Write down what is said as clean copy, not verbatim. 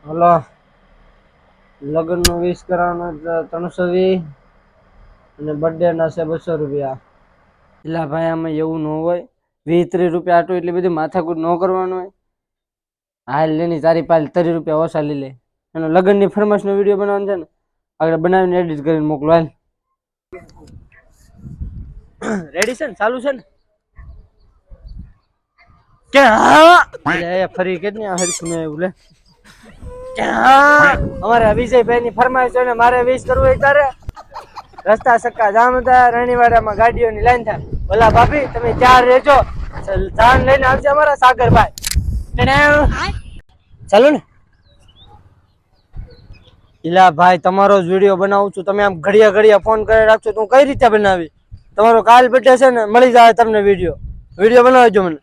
Hello લગ્ન નું વિશ કરવાનું 320 અને બર્થડે ના છે 200 રૂપિયા. એટલે ભાઈ આમાં એવું ન હોય, 20-30 રૂપિયા આટલું એટલી બધી માથાકૂટ ન કરવાનું હોય. હાલ લેની તારી પાલ 30 રૂપિયા ઓછા લઈ લે. અને લગ્ન ની ફરમાશ નો વિડીયો બનાવવાનો છે ને, આગળ બનાવીને એડિટ કરીને મોકલો. હાલ રેડી છે ને? ચાલુ છે ને? કે હા ફરી કે હરખું એવું લે. અમારે વિજયભાઈ ની ફરમાઈશ છે ને મારે વિશ કરવું હોય તારે રસ્તા સક્કા જામ હતા, રણીવાડામાં ગાડીઓની લાઈન થાય. ઓલા ભાભી તમે ચાર રહેજો, જાન લઈને આવજે અમારા સાગરભાઈ. ચાલો ને. ઇલા ભાઈ તમારો જ વિડીયો બનાવું છું, તમે આમ ઘડિયા ઘડિયા ફોન કરી રાખશો તો હું કઈ રીતે બનાવી? તમારો કાલ બર્થડે છે ને, મળી જાય તમને વિડીયો બનાવજો મને.